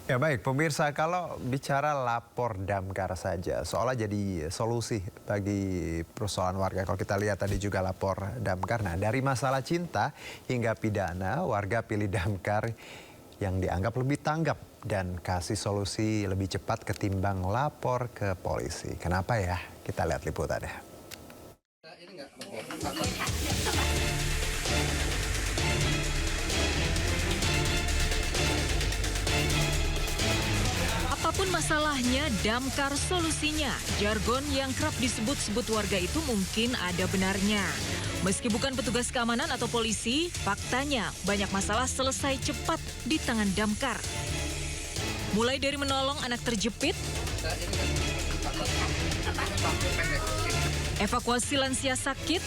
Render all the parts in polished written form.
Ya baik, pemirsa, kalau bicara lapor damkar saja, seolah jadi solusi bagi persoalan warga. Kalau kita lihat tadi juga lapor damkar, nah dari masalah cinta hingga pidana, warga pilih damkar yang dianggap lebih tanggap dan kasih solusi lebih cepat ketimbang lapor ke polisi. Kenapa ya? Kita lihat liputannya. Apapun masalahnya, damkar solusinya. Jargon yang kerap disebut-sebut warga itu mungkin ada benarnya. Meski bukan petugas keamanan atau polisi, faktanya banyak masalah selesai cepat di tangan damkar. Mulai dari menolong anak terjepit, evakuasi lansia sakit,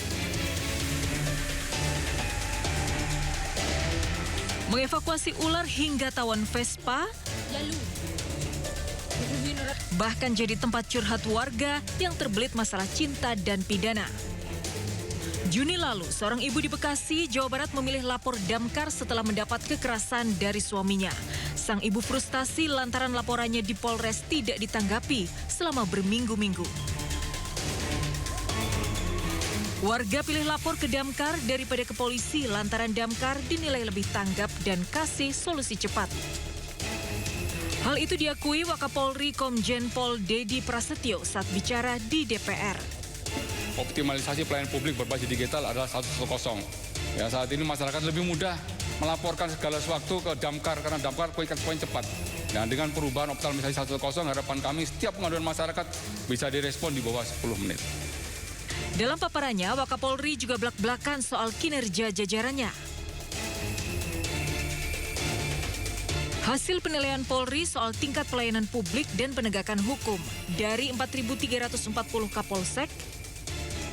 mengevakuasi ular hingga tawon Vespa, bahkan jadi tempat curhat warga yang terbelit masalah cinta dan pidana. Juni lalu, seorang ibu di Bekasi, Jawa Barat memilih lapor damkar setelah mendapat kekerasan dari suaminya. Sang ibu frustasi lantaran laporannya di Polres tidak ditanggapi selama berminggu-minggu. Warga pilih lapor ke damkar daripada ke polisi lantaran damkar dinilai lebih tanggap dan kasih solusi cepat. Hal itu diakui Wakapolri Komjen Pol Dedi Prasetyo saat bicara di DPR. Optimalisasi pelayanan publik berbasis digital adalah 110. Ya, saat ini masyarakat lebih mudah melaporkan segala sesuatu ke damkar karena damkar quick response cepat. Dan dengan perubahan optimalisasi 110, harapan kami setiap pengaduan masyarakat bisa direspon di bawah 10 menit. Dalam paparannya, Wakapolri juga belak-belakan soal kinerja jajarannya. Hasil penilaian Polri soal tingkat pelayanan publik dan penegakan hukum dari 4.340 Kapolsek,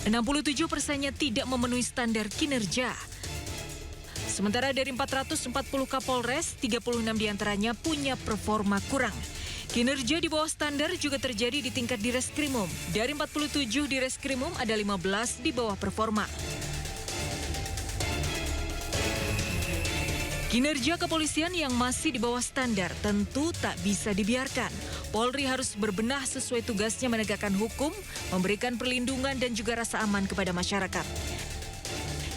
67%-nya tidak memenuhi standar kinerja. Sementara dari 440 Kapolres, 36 diantaranya punya performa kurang. Kinerja di bawah standar juga terjadi di tingkat Direskrimum. Dari 47 Direskrimum, ada 15 di bawah performa. Kinerja kepolisian yang masih di bawah standar tentu tak bisa dibiarkan. Polri harus berbenah sesuai tugasnya menegakkan hukum, memberikan perlindungan dan juga rasa aman kepada masyarakat.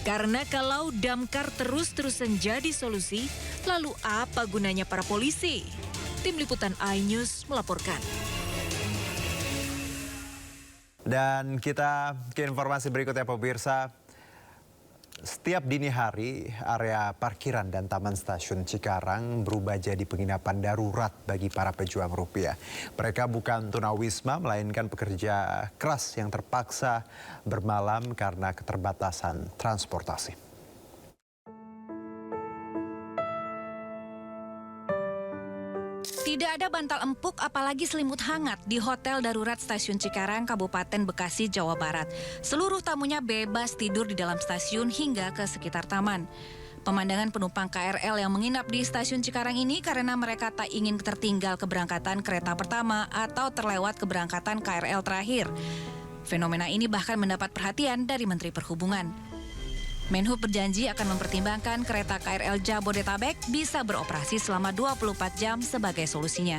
Karena kalau damkar terus-terusan jadi solusi, lalu apa gunanya para polisi? Tim Liputan iNews melaporkan. Dan kita ke informasi berikutnya, pemirsa. Setiap dini hari, area parkiran dan taman stasiun Cikarang berubah jadi penginapan darurat bagi para pejuang rupiah. Mereka bukan tunawisma, melainkan pekerja keras yang terpaksa bermalam karena keterbatasan transportasi. Tidak ada bantal empuk apalagi selimut hangat di Hotel Darurat Stasiun Cikarang, Kabupaten Bekasi, Jawa Barat. Seluruh tamunya bebas tidur di dalam stasiun hingga ke sekitar taman. Pemandangan penumpang KRL yang menginap di Stasiun Cikarang ini karena mereka tak ingin tertinggal keberangkatan kereta pertama atau terlewat keberangkatan KRL terakhir. Fenomena ini bahkan mendapat perhatian dari Menteri Perhubungan. Menhub berjanji akan mempertimbangkan kereta KRL Jabodetabek bisa beroperasi selama 24 jam sebagai solusinya.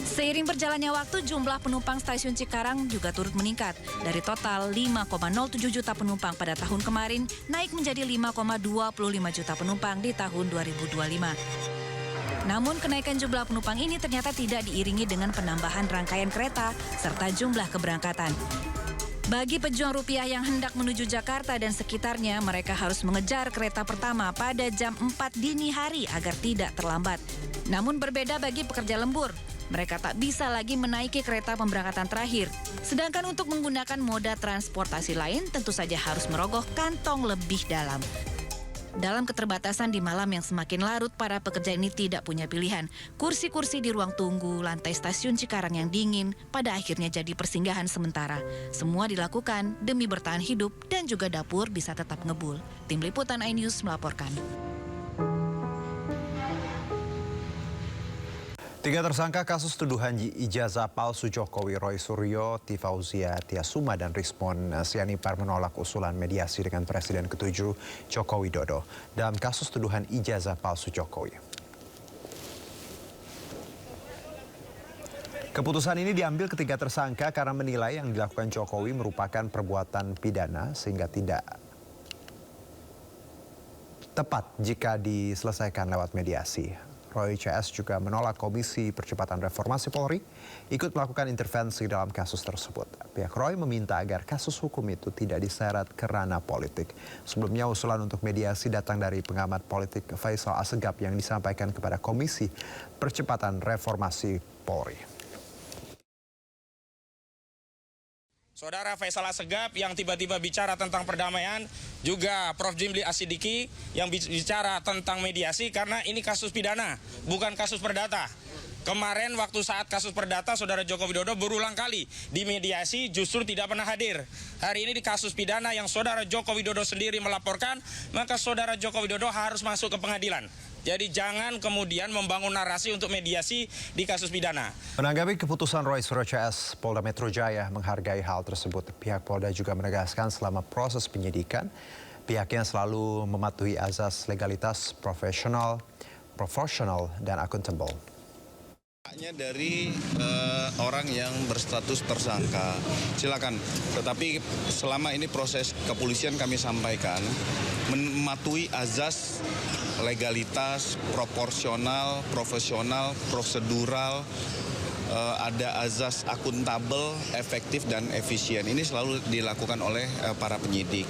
Seiring berjalannya waktu, jumlah penumpang stasiun Cikarang juga turut meningkat. Dari total 5,07 juta penumpang pada tahun kemarin, naik menjadi 5,25 juta penumpang di tahun 2025. Namun kenaikan jumlah penumpang ini ternyata tidak diiringi dengan penambahan rangkaian kereta serta jumlah keberangkatan. Bagi pejuang rupiah yang hendak menuju Jakarta dan sekitarnya, mereka harus mengejar kereta pertama pada jam 4 dini hari agar tidak terlambat. Namun berbeda bagi pekerja lembur, mereka tak bisa lagi menaiki kereta pemberangkatan terakhir. Sedangkan untuk menggunakan moda transportasi lain, tentu saja harus merogoh kantong lebih dalam. Dalam keterbatasan di malam yang semakin larut, para pekerja ini tidak punya pilihan. Kursi-kursi di ruang tunggu, lantai stasiun Cikarang yang dingin, pada akhirnya jadi persinggahan sementara. Semua dilakukan demi bertahan hidup dan juga dapur bisa tetap ngebul. Tim Liputan iNews melaporkan. 3 tersangka kasus tuduhan ijazah palsu Jokowi, Roy Suryo, Tifauzia Tiasuma, dan Rismon Sianipar menolak usulan mediasi dengan Presiden ke-7 Joko Widodo dalam kasus tuduhan ijazah palsu Jokowi. Keputusan ini diambil ketiga tersangka karena menilai yang dilakukan Jokowi merupakan perbuatan pidana sehingga tidak tepat jika diselesaikan lewat mediasi. Roy CS juga menolak Komisi Percepatan Reformasi Polri ikut melakukan intervensi dalam kasus tersebut. Pihak Roy meminta agar kasus hukum itu tidak diseret ke ranah politik. Sebelumnya usulan untuk mediasi datang dari pengamat politik Faisal Assegaf yang disampaikan kepada Komisi Percepatan Reformasi Polri. Saudara Faisal Assegaf yang tiba-tiba bicara tentang perdamaian, juga Prof. Jimli Asidiki yang bicara tentang mediasi karena ini kasus pidana, bukan kasus perdata. Kemarin waktu saat kasus perdata, Saudara Joko Widodo berulang kali di mediasi justru tidak pernah hadir. Hari ini di kasus pidana yang Saudara Joko Widodo sendiri melaporkan, maka Saudara Joko Widodo harus masuk ke pengadilan. Jadi jangan kemudian membangun narasi untuk mediasi di kasus pidana. Menanggapi keputusan Roy Suryo CS, Polda Metro Jaya menghargai hal tersebut. Pihak Polda juga menegaskan selama proses penyidikan, pihaknya selalu mematuhi azas legalitas proporsional dan akuntabel. Dari orang yang berstatus tersangka, silakan. Tetapi selama ini proses kepolisian kami sampaikan mematuhi azas legalitas, proporsional, profesional, prosedural, ada azas akuntabel, efektif dan efisien. Ini selalu dilakukan oleh para penyidik.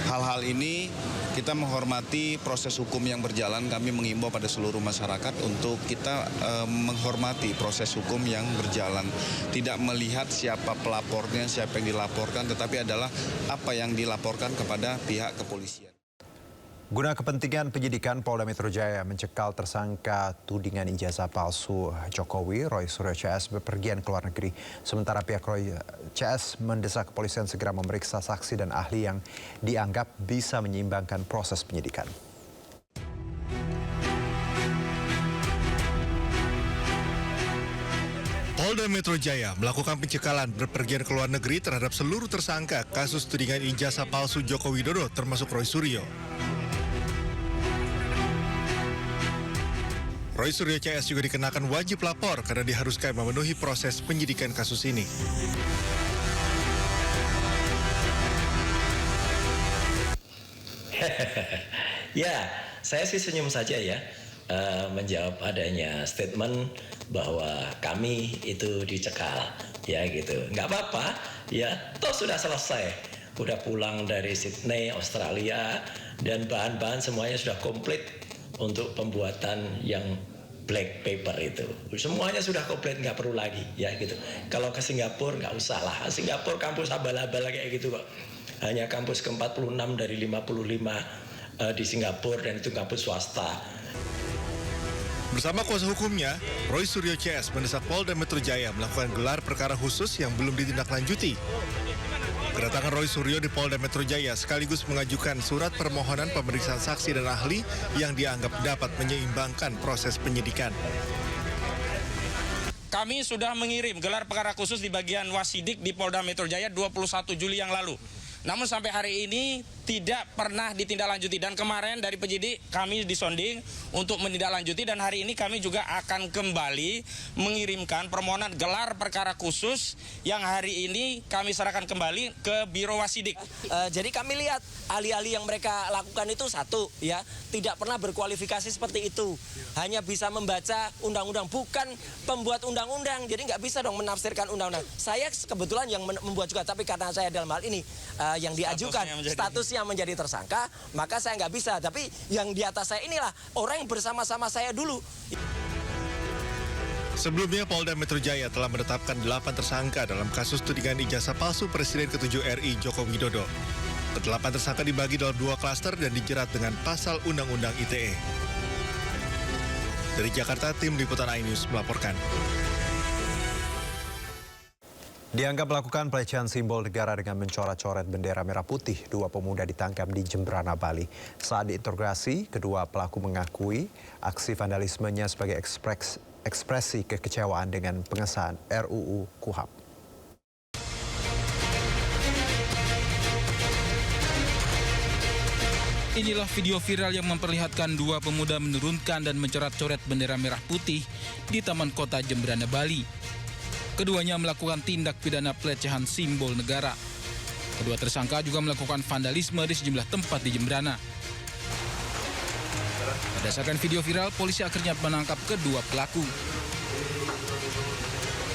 Hal-hal ini kita menghormati proses hukum yang berjalan. Kami mengimbau pada seluruh masyarakat untuk kita menghormati proses hukum yang berjalan. Tidak melihat siapa pelapornya, siapa yang dilaporkan, tetapi adalah apa yang dilaporkan kepada pihak kepolisian. Guna kepentingan penyidikan, Polda Metro Jaya mencekal tersangka tudingan ijazah palsu Jokowi, Roy Suryo CS, bepergian ke luar negeri. Sementara pihak Roy CS mendesak kepolisian segera memeriksa saksi dan ahli yang dianggap bisa menyeimbangkan proses penyidikan. Polda Metro Jaya melakukan pencekalan berpergian ke luar negeri terhadap seluruh tersangka kasus tudingan ijazah palsu Joko Widodo termasuk Roy Suryo. Roy Suryo CS juga dikenakan wajib lapor karena diharuskan memenuhi proses penyidikan kasus ini. Ya, saya sih senyum saja ya menjawab adanya statement bahwa kami itu dicekal, ya gitu. Nggak apa-apa, ya toh sudah selesai. Udah pulang dari Sydney, Australia, dan bahan-bahan semuanya sudah komplit untuk pembuatan yang black paper itu. Semuanya sudah komplit, nggak perlu lagi, ya gitu. Kalau ke Singapura nggak usah lah. Singapura kampus abal-abal kayak gitu kok. Hanya kampus ke-46 dari 55 di Singapura dan itu kampus swasta. Bersama kuasa hukumnya, Roy Suryo CS mendesak Polda Metro Jaya melakukan gelar perkara khusus yang belum ditindaklanjuti. Kedatangan Roy Suryo di Polda Metro Jaya sekaligus mengajukan surat permohonan pemeriksaan saksi dan ahli yang dianggap dapat menyeimbangkan proses penyidikan. Kami sudah mengirim gelar perkara khusus di bagian Wasidik di Polda Metro Jaya 21 Juli yang lalu. Namun sampai hari ini tidak pernah ditindaklanjuti dan kemarin dari penyidik kami disonding untuk menindaklanjuti dan hari ini kami juga akan kembali mengirimkan permohonan gelar perkara khusus yang hari ini kami serahkan kembali ke Biro Wasidik. Jadi kami lihat ahli-ahli yang mereka lakukan itu satu ya tidak pernah berkualifikasi seperti itu, hanya bisa membaca undang-undang, bukan pembuat undang-undang, jadi nggak bisa dong menafsirkan undang-undang. Saya kebetulan yang membuat juga, tapi karena saya dalam hal ini yang diajukan statusnya menjadi tersangka, maka saya nggak bisa. Tapi yang di atas saya inilah orang yang bersama-sama saya dulu. Sebelumnya Polda Metro Jaya telah menetapkan 8 tersangka dalam kasus tudingan ijazah palsu Presiden ke-7 RI Joko Widodo. Ke-8 tersangka dibagi dalam 2 klaster dan dijerat dengan pasal Undang-Undang ITE. Dari Jakarta, tim Liputan iNews melaporkan. Dianggap melakukan pelecehan simbol negara dengan mencoret-coret bendera merah putih, 2 pemuda ditangkap di Jemberana, Bali. Saat diinterogasi, kedua pelaku mengakui aksi vandalismenya sebagai ekspresi kekecewaan dengan pengesahan RUU KUHP. Inilah video viral yang memperlihatkan 2 pemuda menurunkan dan mencoret-coret bendera merah putih di Taman Kota Jemberana, Bali. Keduanya melakukan tindak pidana pelecehan simbol negara. Kedua tersangka juga melakukan vandalisme di sejumlah tempat di Jemberana. Berdasarkan video viral, polisi akhirnya menangkap kedua pelaku.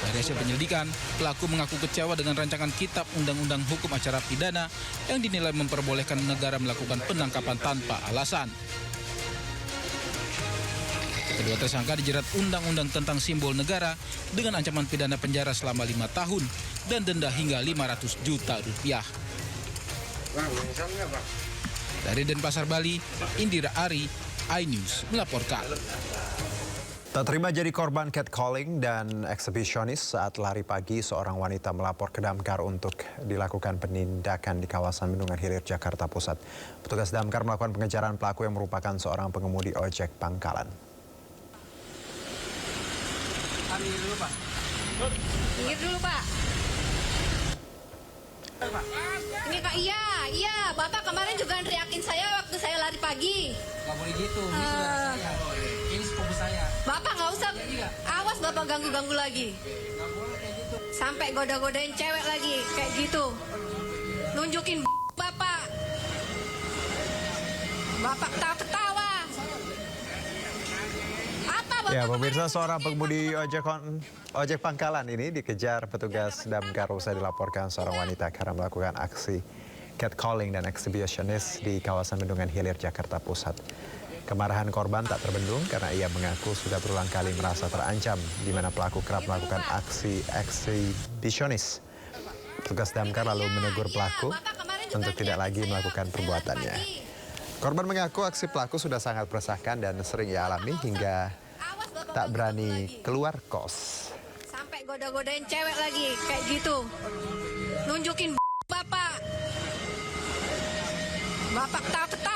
Dari hasil penyelidikan, pelaku mengaku kecewa dengan rancangan Kitab Undang-Undang Hukum Acara Pidana yang dinilai memperbolehkan negara melakukan penangkapan tanpa alasan. Kedua tersangka dijerat Undang-Undang tentang Simbol Negara dengan ancaman pidana penjara selama 5 tahun dan denda hingga 500 juta rupiah. Dari Denpasar, Bali, Indira Ari, iNews melaporkan. Tak terima jadi korban catcalling dan eksibisionis saat lari pagi, seorang wanita melapor ke Damkar untuk dilakukan penindakan di kawasan Bendungan Hilir, Jakarta Pusat. Petugas Damkar melakukan pengejaran pelaku yang merupakan seorang pengemudi ojek pangkalan. Minggir dulu, Pak. Ini Kak, iya, Bapak kemarin juga teriakin saya waktu saya lari pagi. Gak boleh gitu, ini saudara saya. Ini sepupu saya. Bapak nggak usah, awas Bapak ganggu-ganggu lagi. Sampai goda-godain cewek lagi, kayak gitu. Nunjukin Bapak. Bapak ketawa-ketawa. Ya, pemirsa, seorang pengemudi ojek pangkalan ini dikejar petugas Damkar usai dilaporkan seorang wanita karena melakukan aksi catcalling dan eksibisionis di kawasan Bendungan Hilir, Jakarta Pusat. Kemarahan korban tak terbendung karena ia mengaku sudah berulang kali merasa terancam di mana pelaku kerap melakukan aksi eksibisionis. Petugas Damkar lalu menegur pelaku untuk tidak lagi melakukan perbuatannya. Korban mengaku aksi pelaku sudah sangat meresahkan dan sering ia alami hingga tak berani keluar kos. Sampai goda-godain cewek lagi, kayak gitu. Nunjukin Bapak. Bapak ketawa-ketawa.